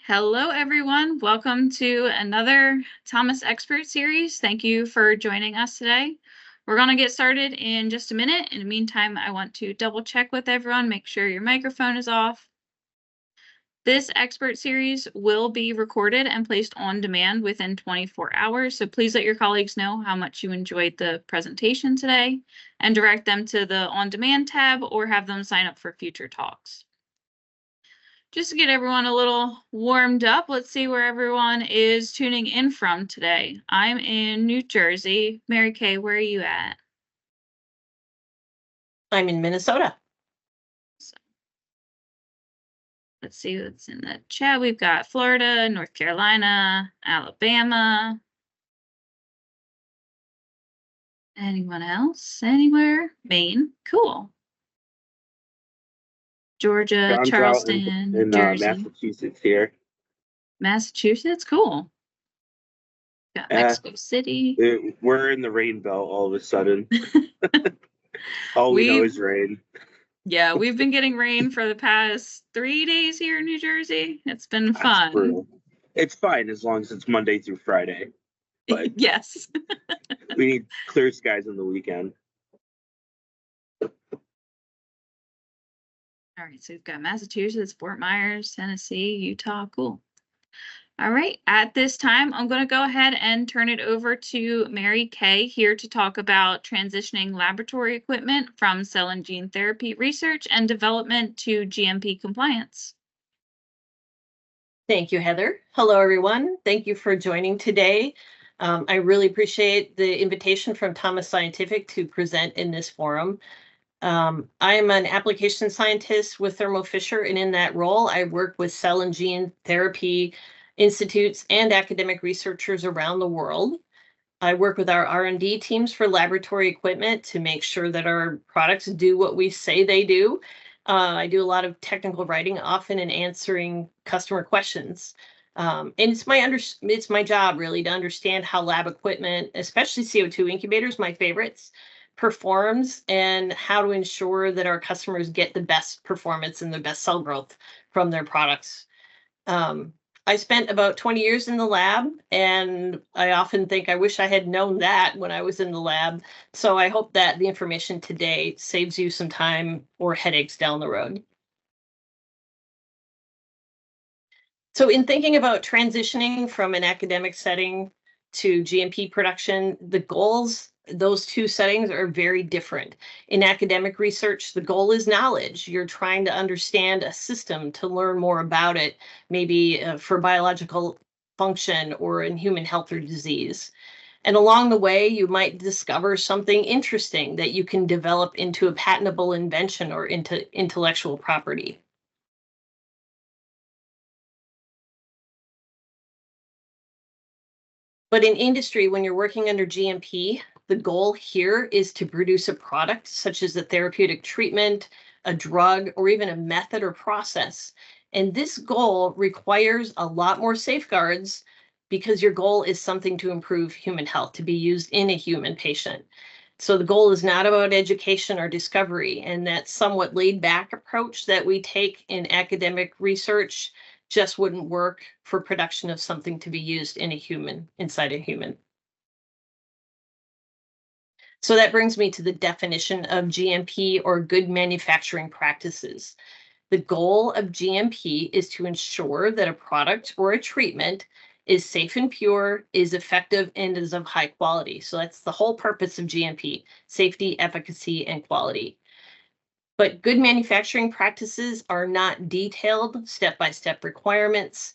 Hello everyone. Welcome to another Thomas Expert Series. Thank you for joining us today. We're going to get started in just a minute. In the meantime, I want to double check with everyone, make sure your microphone is off. This expert series will be recorded and placed on demand within 24 hours, so please let your colleagues know how much you enjoyed the presentation today and direct them to the On Demand tab or have them sign up for future talks. Just to get everyone a little warmed up, let's see where everyone is tuning in from today. I'm in New Jersey. Mary Kay, where are you at? I'm in Minnesota. So, let's see what's in the chat. We've got Florida, North Carolina, Alabama. Anyone else? Anywhere? Maine. Cool. Georgia, John's Charleston, out in Jersey. Massachusetts here. Massachusetts? Cool. Got Mexico City. We're in the rain belt all of a sudden. All we know is rain. Yeah, we've been getting rain for the past 3 days here in New Jersey. It's been fun. Brutal. It's fine as long as it's Monday through Friday. But yes. We need clear skies on the weekend. All right, so we've got Massachusetts, Fort Myers, Tennessee, Utah. Cool. All right, at this time, I'm going to go ahead and turn it over to Mary Kay here to talk about transitioning laboratory equipment from cell and gene therapy research and development to GMP compliance. Thank you, Heather. Hello, everyone. Thank you for joining today. I really appreciate the invitation from Thomas Scientific to present in this forum. I am an application scientist with Thermo Fisher, and in that role, I work with cell and gene therapy institutes and academic researchers around the world. I work with our R&D teams for laboratory equipment to make sure that our products do what we say they do. I do a lot of technical writing, often in answering customer questions. And it's my job really to understand how lab equipment, especially CO2 incubators, my favorites, performs and how to ensure that our customers get the best performance and the best cell growth from their products. I spent about 20 years in the lab, and I often think I wish I had known that when I was in the lab. So I hope that the information today saves you some time or headaches down the road. So in thinking about transitioning from an academic setting to GMP production, the goals, those two settings are very different. In academic research, the goal is knowledge. You're trying to understand a system to learn more about it, maybe for biological function or in human health or disease. And along the way, you might discover something interesting that you can develop into a patentable invention or into intellectual property. But in industry, when you're working under GMP, the goal here is to produce a product such as a therapeutic treatment, a drug, or even a method or process. And this goal requires a lot more safeguards because your goal is something to improve human health, to be used in a human patient. So the goal is not about education or discovery, and that somewhat laid back approach that we take in academic research just wouldn't work for production of something to be used in a human, inside a human. So that brings me to the definition of GMP, or good manufacturing practices. The goal of GMP is to ensure that a product or a treatment is safe and pure, is effective, and is of high quality. So that's the whole purpose of GMP: safety, efficacy, and quality. But good manufacturing practices are not detailed step-by-step requirements.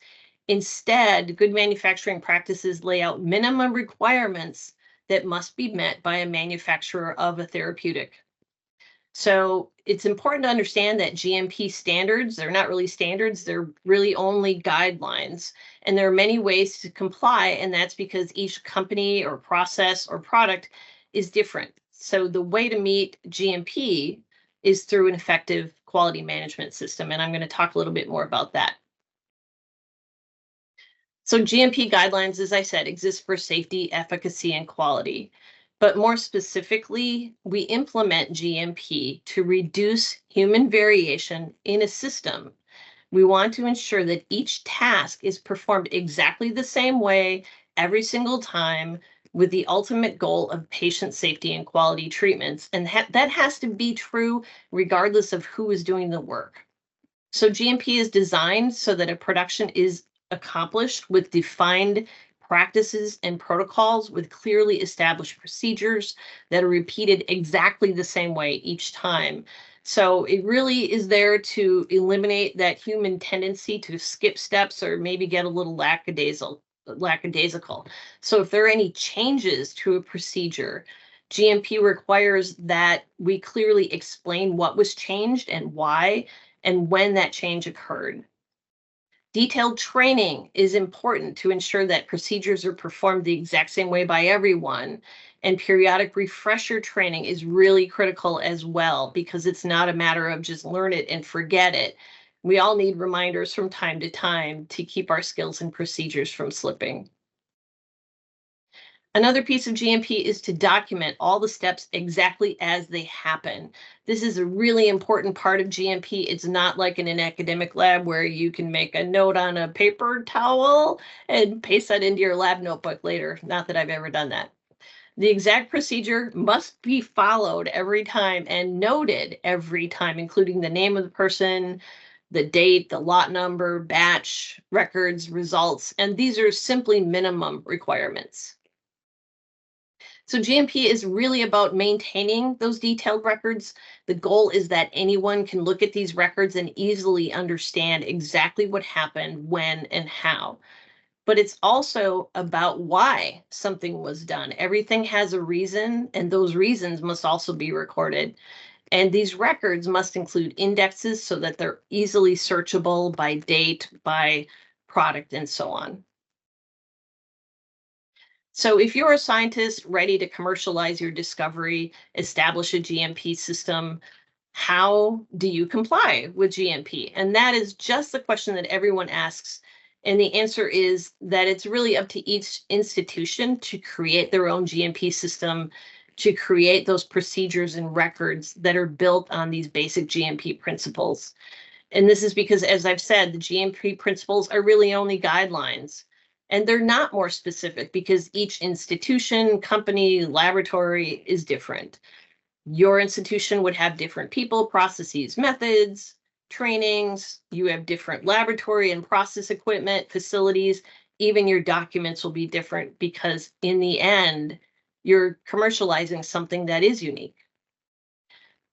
Instead, good manufacturing practices lay out minimum requirements that must be met by a manufacturer of a therapeutic. So it's important to understand that GMP standards, they're not really standards, they're really only guidelines. And there are many ways to comply, and that's because each company or process or product is different. So the way to meet GMP is through an effective quality management system. And I'm going to talk a little bit more about that. So GMP guidelines, as I said, exist for safety, efficacy, and quality. But more specifically, we implement GMP to reduce human variation in a system We want to ensure that each task is performed exactly the same way every single time, with the ultimate goal of patient safety and quality treatments. And that has to be true regardless of who is doing the work. So GMP is designed so that a production is accomplished with defined practices and protocols with clearly established procedures that are repeated exactly the same way each time. So it really is there to eliminate that human tendency to skip steps or maybe get a little lackadaisical. So if there are any changes to a procedure, GMP requires that we clearly explain what was changed and why, and when that change occurred. Detailed training is important to ensure that procedures are performed the exact same way by everyone. And periodic refresher training is really critical as well, because it's not a matter of just learn it and forget it. We all need reminders from time to time to keep our skills and procedures from slipping. Another piece of GMP is to document all the steps exactly as they happen. This is a really important part of GMP. It's not like in an academic lab where you can make a note on a paper towel and paste that into your lab notebook later. Not that I've ever done that. The exact procedure must be followed every time and noted every time, including the name of the person, the date, the lot number, batch, records, results, and these are simply minimum requirements. So GMP is really about maintaining those detailed records. The goal is that anyone can look at these records and easily understand exactly what happened, when, and how. But it's also about why something was done. Everything has a reason, and those reasons must also be recorded. And these records must include indexes so that they're easily searchable by date, by product, and so on. So if you're a scientist ready to commercialize your discovery, establish a GMP system, how do you comply with GMP? And that is just the question that everyone asks. And the answer is that it's really up to each institution to create their own GMP system, to create those procedures and records that are built on these basic GMP principles. And this is because, as I've said, the GMP principles are really only guidelines. And they're not more specific because each institution, company, laboratory is different. Your institution would have different people, processes, methods, trainings. You have different laboratory and process equipment, facilities. Even your documents will be different because in the end, you're commercializing something that is unique.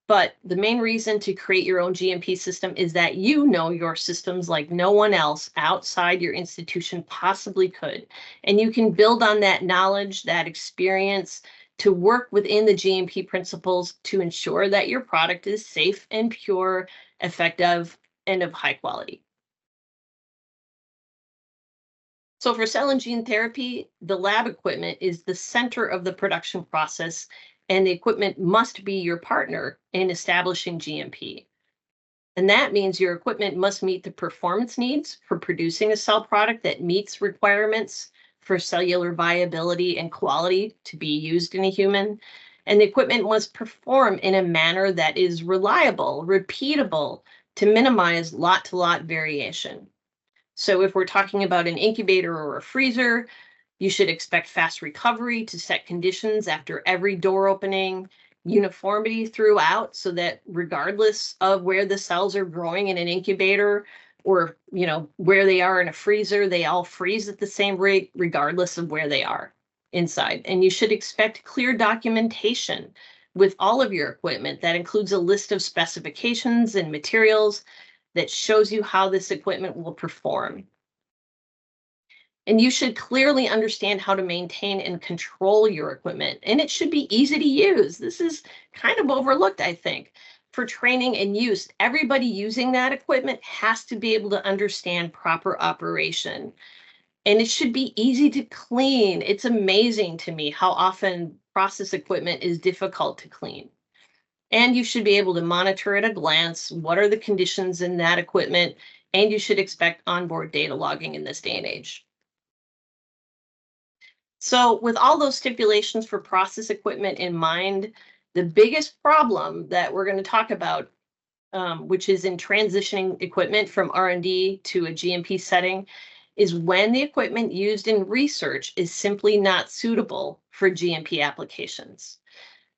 But the main reason to create your own GMP system is that you know your systems like no one else outside your institution possibly could. And you can build on that knowledge, that experience to work within the GMP principles to ensure that your product is safe and pure, effective, and of high quality. So for cell and gene therapy, the lab equipment is the center of the production process, and the equipment must be your partner in establishing GMP. And that means your equipment must meet the performance needs for producing a cell product that meets requirements for cellular viability and quality to be used in a human. And the equipment must perform in a manner that is reliable, repeatable, to minimize lot-to-lot variation. So if we're talking about an incubator or a freezer, you should expect fast recovery to set conditions after every door opening, uniformity throughout so that regardless of where the cells are growing in an incubator or where they are in a freezer, they all freeze at the same rate regardless of where they are inside. And you should expect clear documentation with all of your equipment that includes a list of specifications and materials that shows you how this equipment will perform. And you should clearly understand how to maintain and control your equipment. And it should be easy to use. This is kind of overlooked, I think. For training and use, everybody using that equipment has to be able to understand proper operation. And it should be easy to clean. It's amazing to me how often process equipment is difficult to clean. And you should be able to monitor at a glance what are the conditions in that equipment, and you should expect onboard data logging in this day and age. So with all those stipulations for process equipment in mind, the biggest problem that we're going to talk about which is in transitioning equipment from R&D to a GMP setting, is when the equipment used in research is simply not suitable for GMP applications.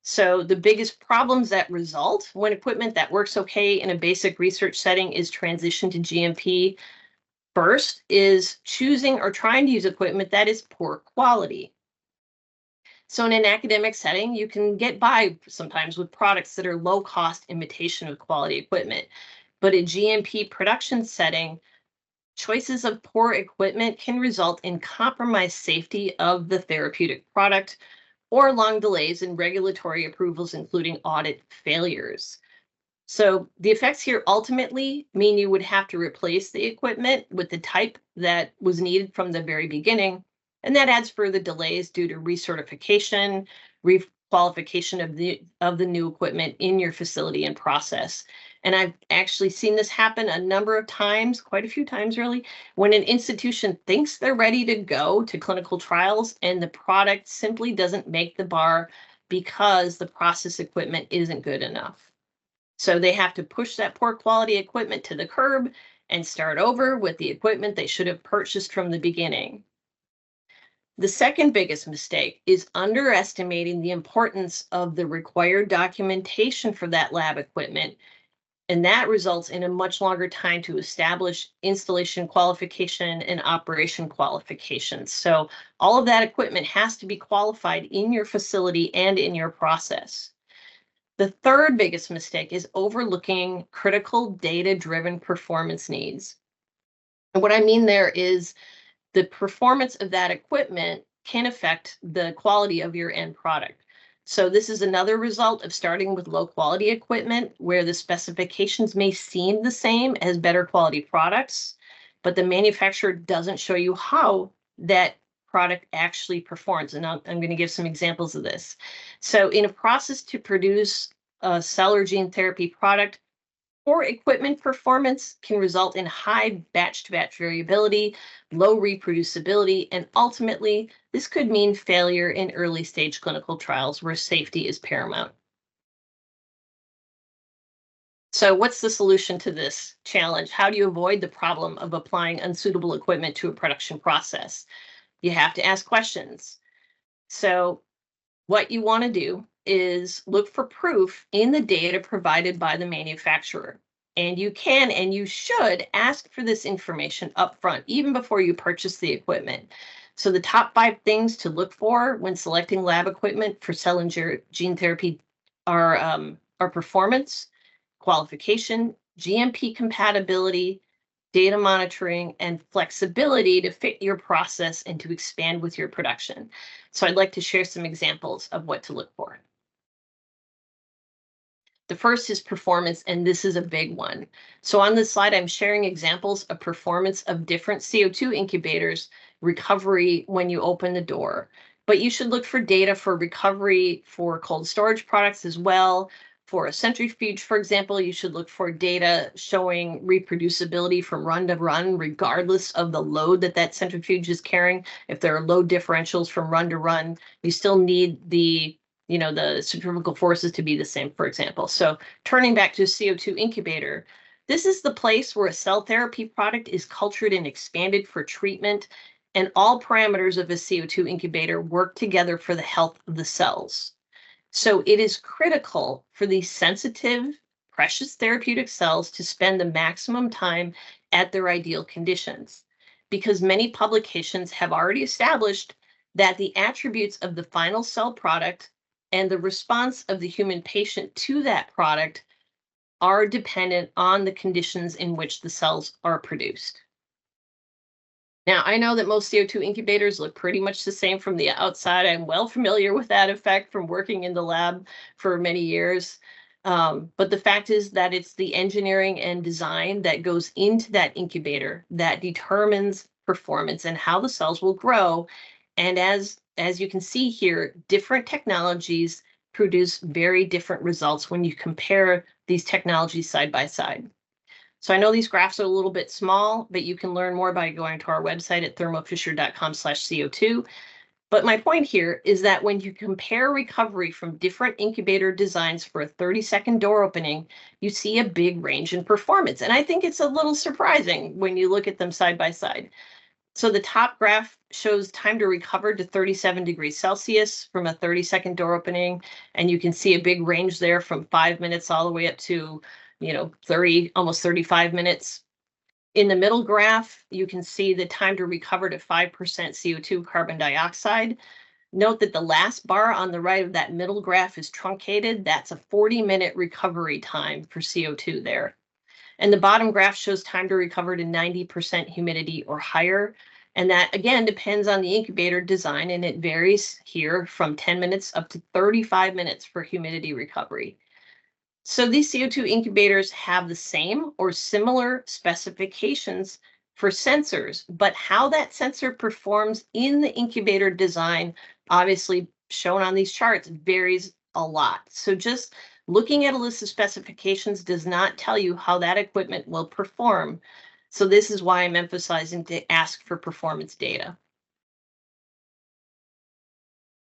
So the biggest problems that result when equipment that works okay in a basic research setting is transitioned to GMP first is choosing or trying to use equipment that is poor quality. So in an academic setting, you can get by sometimes with products that are low cost imitation of quality equipment. But a GMP production setting, choices of poor equipment can result in compromised safety of the therapeutic product or long delays in regulatory approvals, including audit failures. So the effects here ultimately mean you would have to replace the equipment with the type that was needed from the very beginning. And that adds further delays due to recertification, requalification of the new equipment in your facility and process. And I've actually seen this happen a number of times, quite a few times really, when an institution thinks they're ready to go to clinical trials and the product simply doesn't make the bar because the process equipment isn't good enough. So they have to push that poor quality equipment to the curb and start over with the equipment they should have purchased from the beginning. The second biggest mistake is underestimating the importance of the required documentation for that lab equipment. And that results in a much longer time to establish installation qualification and operation qualifications. So all of that equipment has to be qualified in your facility and in your process. The third biggest mistake is overlooking critical data-driven performance needs. And what I mean there is the performance of that equipment can affect the quality of your end product. So this is another result of starting with low quality equipment where the specifications may seem the same as better quality products, but the manufacturer doesn't show you how that product actually performs. And I'm going to give some examples of this. So in a process to produce a cell or gene therapy product, poor equipment performance can result in high batch-to-batch variability, low reproducibility, and ultimately, this could mean failure in early-stage clinical trials where safety is paramount. So what's the solution to this challenge? How do you avoid the problem of applying unsuitable equipment to a production process? You have to ask questions. So what you want to do is look for proof in the data provided by the manufacturer. And you can and you should ask for this information up front, even before you purchase the equipment. So the top 5 things to look for when selecting lab equipment for cell and gene therapy are performance, qualification, GMP compatibility, data monitoring, and flexibility to fit your process and to expand with your production. So I'd like to share some examples of what to look for. The first is performance, and this is a big one. So on this slide, I'm sharing examples of performance of different CO2 incubators recovery when you open the door. But you should look for data for recovery for cold storage products as well. For a centrifuge, for example, you should look for data showing reproducibility from run to run, regardless of the load that that centrifuge is carrying. If there are load differentials from run to run, you still need the centrifugal forces to be the same, for example. So turning back to a CO2 incubator, this is the place where a cell therapy product is cultured and expanded for treatment, and all parameters of a CO2 incubator work together for the health of the cells. So it is critical for these sensitive, precious therapeutic cells to spend the maximum time at their ideal conditions, because many publications have already established that the attributes of the final cell product and the response of the human patient to that product are dependent on the conditions in which the cells are produced. Now, I know that most CO2 incubators look pretty much the same from the outside. I'm well familiar with that effect from working in the lab for many years. But the fact is that it's the engineering and design that goes into that incubator that determines performance and how the cells will grow. And as you can see here, different technologies produce very different results when you compare these technologies side by side. So I know these graphs are a little bit small, but you can learn more by going to our website at thermofisher.com/CO2. But my point here is that when you compare recovery from different incubator designs for a 30-second door opening, you see a big range in performance. And I think it's a little surprising when you look at them side by side. So the top graph shows time to recover to 37 degrees Celsius from a 30-second door opening. And you can see a big range there from 5 minutes all the way up to, 30, almost 35 minutes. In the middle graph, you can see the time to recover to 5% CO2 carbon dioxide. Note that the last bar on the right of that middle graph is truncated. That's a 40-minute recovery time for CO2 there. And the bottom graph shows time to recover to 90% humidity or higher. And that, again, depends on the incubator design, and it varies here from 10 minutes up to 35 minutes for humidity recovery. So these CO2 incubators have the same or similar specifications for sensors, but how that sensor performs in the incubator design, obviously shown on these charts, varies a lot. So just looking at a list of specifications does not tell you how that equipment will perform. So this is why I'm emphasizing to ask for performance data.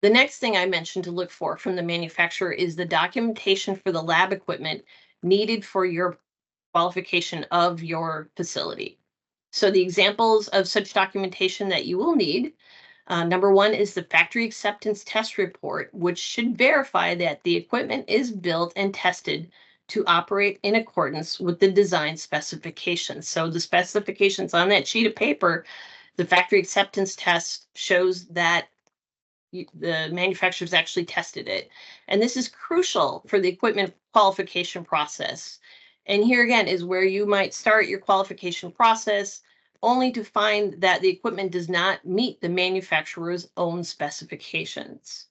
The next thing I mentioned to look for from the manufacturer is the documentation for the lab equipment needed for your qualification of your facility. So the examples of such documentation that you will need, number one is the factory acceptance test report, which should verify that the equipment is built and tested to operate in accordance with the design specifications. So the specifications on that sheet of paper, the factory acceptance test shows that the manufacturers actually tested it. And this is crucial for the equipment qualification process. And here again is where you might start your qualification process only to find that the equipment does not meet the manufacturer's own specifications.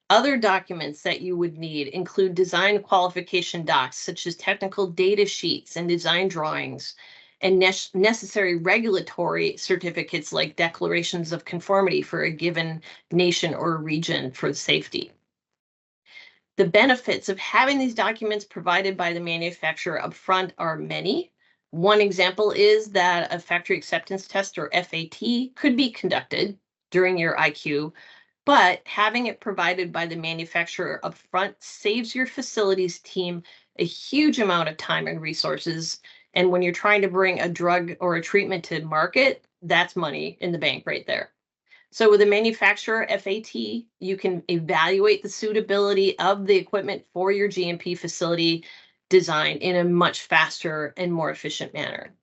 Other documents that you would need include design qualification docs, such as technical data sheets and design drawings, and necessary regulatory certificates like declarations of conformity for a given nation or region for safety. The benefits of having these documents provided by the manufacturer upfront are many. One example is that a factory acceptance test, or FAT, could be conducted during your IQ, but having it provided by the manufacturer upfront saves your facilities team a huge amount of time and resources. And when you're trying to bring a drug or a treatment to market, that's money in the bank right there. So with a manufacturer FAT, you can evaluate the suitability of the equipment for your GMP facility design in a much faster and more efficient manner.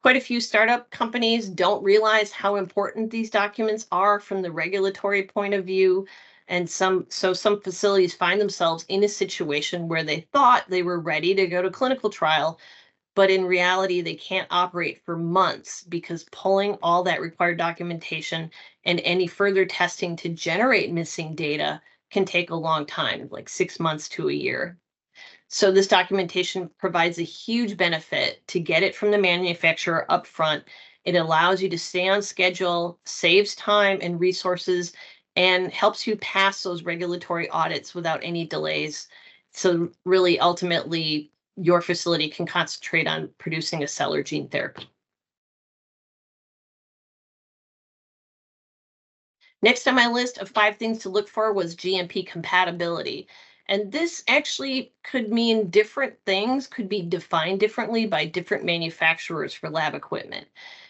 Quite a few startup companies don't realize how important these documents are from the regulatory point of view. And some facilities find themselves in a situation where they thought they were ready to go to clinical trial, but in reality, they can't operate for months because pulling all that required documentation and any further testing to generate missing data can take a long time, like 6 months to a year. So this documentation provides a huge benefit to get it from the manufacturer upfront. It allows you to stay on schedule, saves time and resources, and helps you pass those regulatory audits without any delays. So really, ultimately, your facility can concentrate on producing a cell or gene therapy. Next on my list of 5 things to look for was GMP compatibility. And this actually could mean different things, could be defined differently by different manufacturers for lab equipment.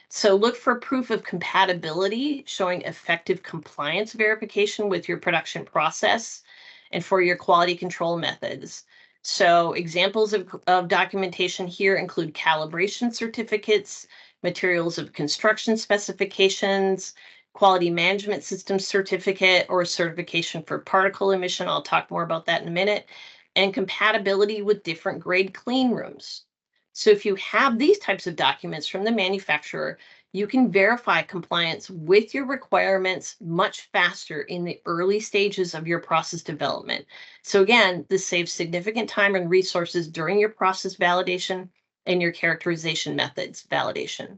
So look for proof of compatibility, showing effective compliance verification with your production process and for your quality control methods. So examples of documentation here include calibration certificates, materials of construction specifications, quality management system certificate or certification for particle emission. I'll talk more about that in a minute, and compatibility with different grade clean rooms. So if you have these types of documents from the manufacturer, you can verify compliance with your requirements much faster in the early stages of your process development. So again, this saves significant time and resources during your process validation and your characterization methods validation.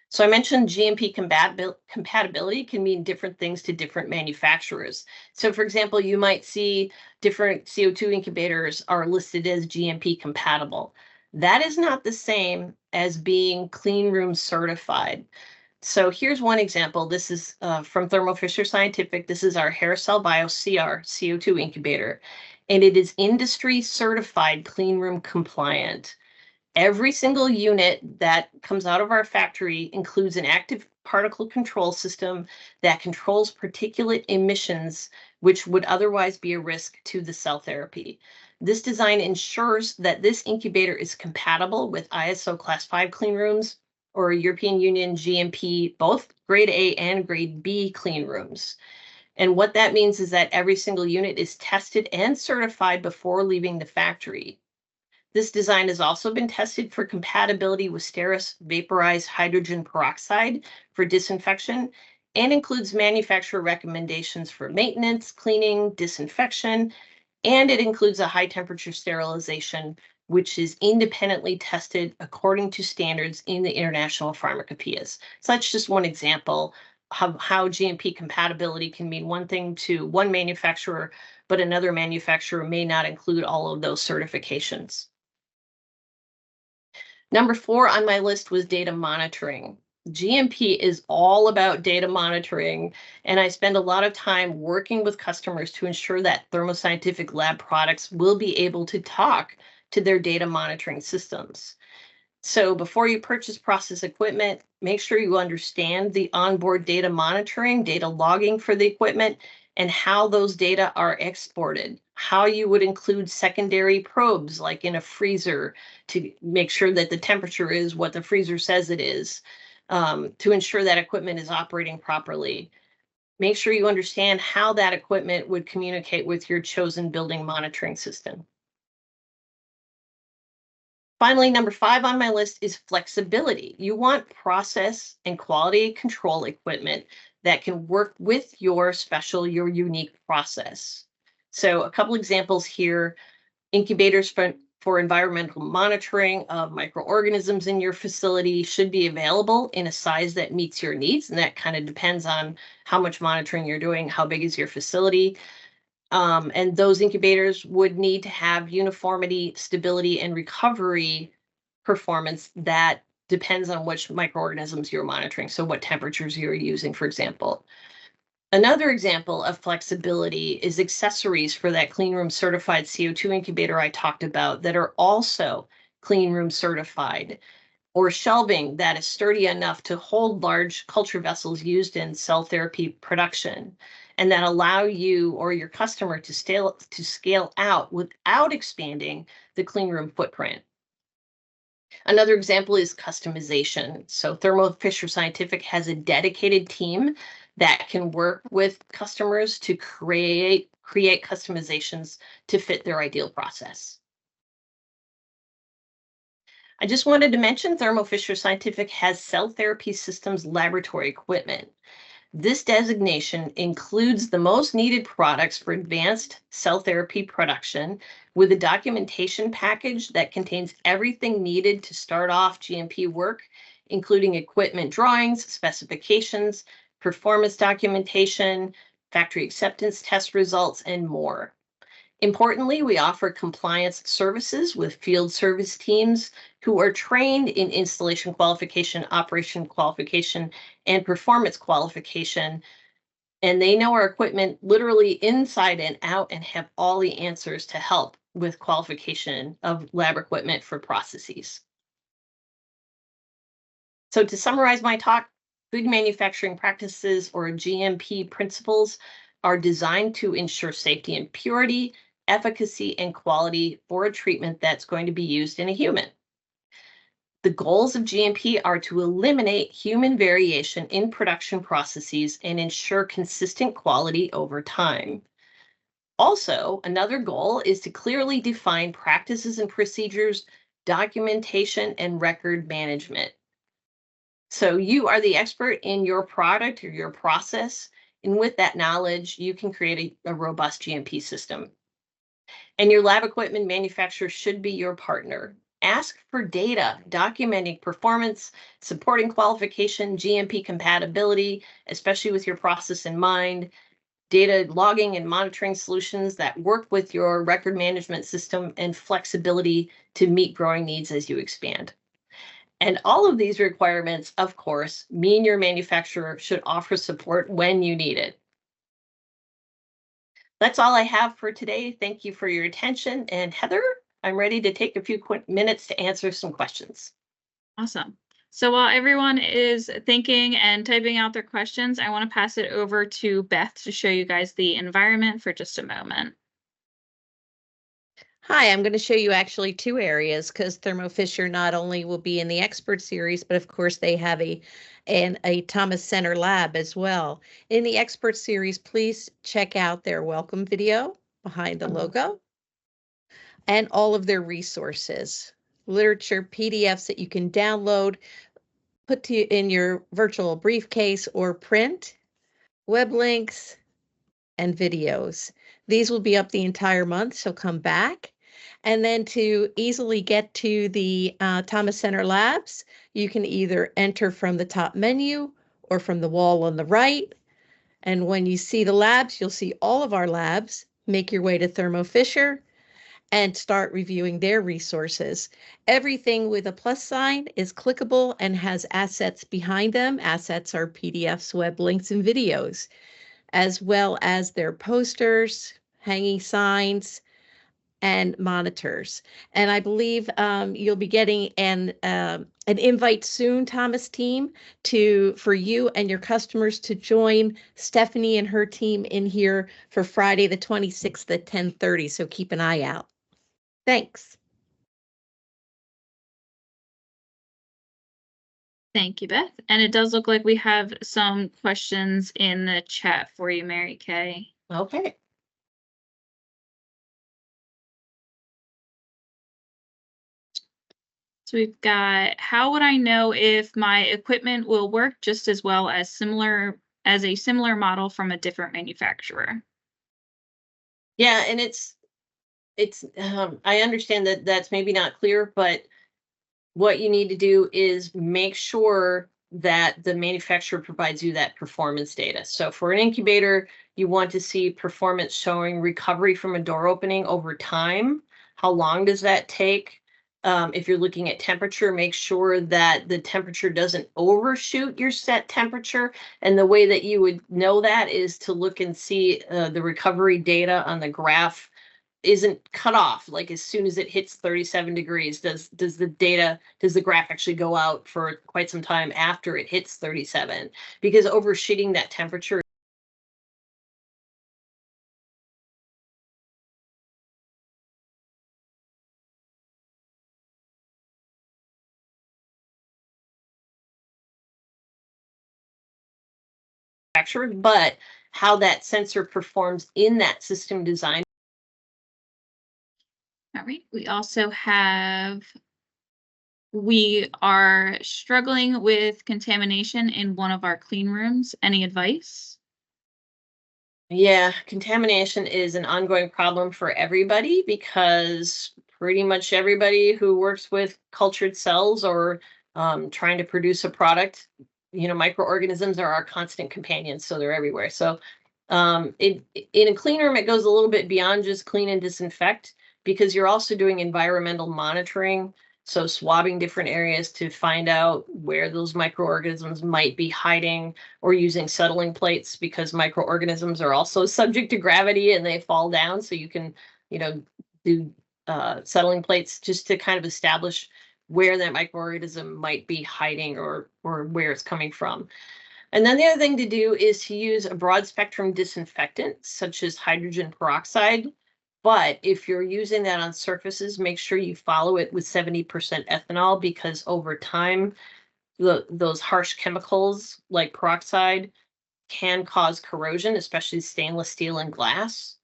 So I mentioned GMP compatibility can mean different things to different manufacturers. So for example, you might see different CO2 incubators are listed as GMP compatible. That is not the same as being clean room certified. So here's one example. This is from Thermo Fisher Scientific. This is our Haircell Bio CR CO2 incubator, and it is industry certified clean room compliant. Every single unit that comes out of our factory includes an active particle control system that controls particulate emissions, which would otherwise be a risk to the cell therapy. This design ensures that this incubator is compatible with ISO Class 5 clean rooms or European Union GMP, both grade A and grade B clean rooms. And what that means is that every single unit is tested and certified before leaving the factory. This design has also been tested for compatibility with Steris vaporized hydrogen peroxide for disinfection and includes manufacturer recommendations for maintenance, cleaning, disinfection, and it includes a high temperature sterilization, which is independently tested according to standards in the International Pharmacopoeias. So that's just one example of how GMP compatibility can mean one thing to one manufacturer, but another manufacturer may not include all of those certifications. Number 4 on my list was data monitoring. GMP is all about data monitoring, and I spend a lot of time working with customers to ensure that Thermo Scientific lab products will be able to talk to their data monitoring systems. So before you purchase process equipment, make sure you understand the onboard data monitoring, data logging for the equipment, and how those data are exported, how you would include secondary probes like in a freezer to make sure that the temperature is what the freezer says it is, to ensure that equipment is operating properly. Make sure you understand how that equipment would communicate with your chosen building monitoring system. Finally, number 5 on my list is flexibility. You want process and quality control equipment that can work with your unique process. So a couple examples here, incubators for environmental monitoring of microorganisms in your facility should be available in a size that meets your needs. And that kind of depends on how much monitoring you're doing, how big is your facility. And those incubators would need to have uniformity, stability, and recovery performance that depends on which microorganisms you're monitoring. So what temperatures you're using, for example. Another example of flexibility is accessories for that clean room certified CO2 incubator I talked about that are also clean room certified, or shelving that is sturdy enough to hold large culture vessels used in cell therapy production and that allow you or your customer to scale out without expanding the clean room footprint. Another example is customization. So Thermo Fisher Scientific has a dedicated team that can work with customers to create customizations to fit their ideal process. I just wanted to mention Thermo Fisher Scientific has cell therapy systems laboratory equipment. This designation includes the most needed products for advanced cell therapy production with a documentation package that contains everything needed to start off GMP work, including equipment drawings, specifications, performance documentation, factory acceptance test results, and more. Importantly, we offer compliance services with field service teams who are trained in installation qualification, operation qualification, and performance qualification. And they know our equipment literally inside and out and have all the answers to help with qualification of lab equipment for processes. So to summarize my talk, good manufacturing practices or GMP principles are designed to ensure safety and purity, efficacy, and quality for a treatment that's going to be used in a human. The goals of GMP are to eliminate human variation in production processes and ensure consistent quality over time. Also, another goal is to clearly define practices and procedures, documentation, and record management. So you are the expert in your product or your process, and with that knowledge, you can create a robust GMP system. And your lab equipment manufacturer should be your partner. Ask for data documenting performance, supporting qualification, GMP compatibility, especially with your process in mind, data logging and monitoring solutions that work with your record management system, and flexibility to meet growing needs as you expand. And all of these requirements, of course, mean your manufacturer should offer support when you need it. That's all I have for today. Thank you for your attention. And Heather, I'm ready to take a few quick minutes to answer some questions. Awesome. So while everyone is thinking and typing out their questions, I want to pass it over to Beth to show you guys the environment for just a moment. Hi, I'm going to show you actually two areas because Thermo Fisher not only will be in the expert series, but of course they have a Thomas Center lab as well. In the expert series, please check out their welcome video behind the logo and all of their resources, literature, PDFs that you can download, put in your virtual briefcase or print, web links, and videos. These will be up the entire month, so come back. And then to easily get to the Thomas Center Labs, you can either enter from the top menu or from the wall on the right. And when you see the labs, you'll see all of our labs. Make your way to Thermo Fisher and start reviewing their resources. Everything with a plus sign is clickable and has assets behind them. Assets are PDFs, web links, and videos, as well as their posters, hanging signs, and monitors. And I believe you'll be getting an invite soon, Thomas team, for you and your customers to join Stephanie and her team in here for Friday the 26th at 10:30. So keep an eye out. Thanks. Thank you, Beth. And it does look like we have some questions in the chat for you, Mary Kay. Okay. So we've got, how would I know if my equipment will work just as well as a similar model from a different manufacturer? Yeah, and I understand that that's maybe not clear, but what you need to do is make sure that the manufacturer provides you that performance data. So for an incubator, you want to see performance showing recovery from a door opening over time. How long does that take? If you're looking at temperature, make sure that the temperature doesn't overshoot your set temperature. And the way that you would know that is to look and see the recovery data on the graph isn't cut off. Like as soon as it hits 37 degrees, does the graph actually go out for quite some time after it hits 37? Because overshooting that temperature but how that sensor performs in that system design. All right. We are struggling with contamination in one of our clean rooms. Any advice? Yeah, contamination is an ongoing problem for everybody because pretty much everybody who works with cultured cells or trying to produce a product, microorganisms are our constant companions, so they're everywhere. So in a clean room, it goes a little bit beyond just clean and disinfect because you're also doing environmental monitoring. So swabbing different areas to find out where those microorganisms might be hiding, or using settling plates because microorganisms are also subject to gravity and they fall down. So you can, do settling plates just to kind of establish where that microorganism might be hiding or where it's coming from. And then the other thing to do is to use a broad spectrum disinfectant, such as hydrogen peroxide. But if you're using that on surfaces, make sure you follow it with 70% ethanol, because over time, those harsh chemicals like peroxide can cause corrosion, especially stainless steel and glass.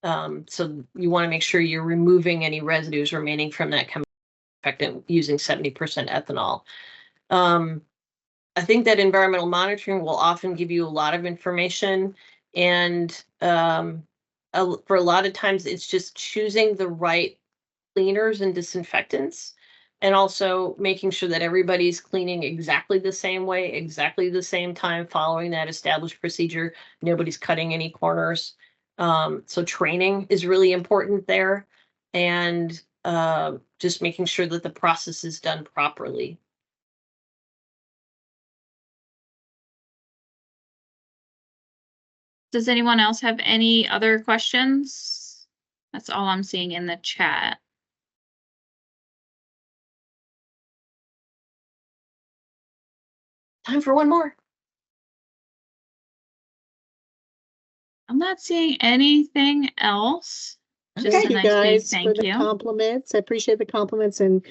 So you want to make sure you're removing any residues remaining from that chemical disinfectant using 70% ethanol. I think that environmental monitoring will often give you a lot of information, and for a lot of times it's just choosing the right cleaners and disinfectants, and also making sure that everybody's cleaning exactly the same way, exactly the same time, following that established procedure. Nobody's cutting any corners. So training is really important there, and just making sure that the process is done properly. Does anyone else have any other questions? That's all I'm seeing in the chat. Time for one more. I'm not seeing anything else. Just Okay. a Thank you nice big guys for thank the you. compliments. I appreciate the compliments, and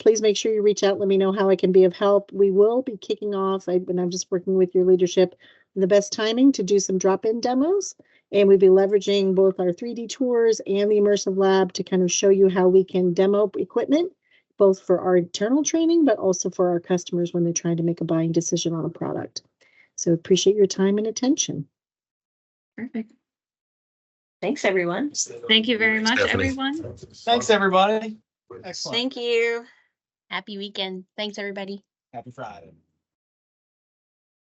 please make sure you reach out. Let me know how I can be of help. We will be kicking off, and I'm just working with your leadership, the best timing to do some drop-in demos, and we'll be leveraging both our 3D tours and the immersive lab to kind of show you how we can demo equipment, both for our internal training, but also for our customers when they're trying to make a buying decision on a product. So appreciate your time and attention. Perfect. Thanks, everyone. Thank you very much, Stephanie. everyone. Thanks, everybody. Excellent. Thank you. Happy weekend. Thanks, everybody. Happy Friday.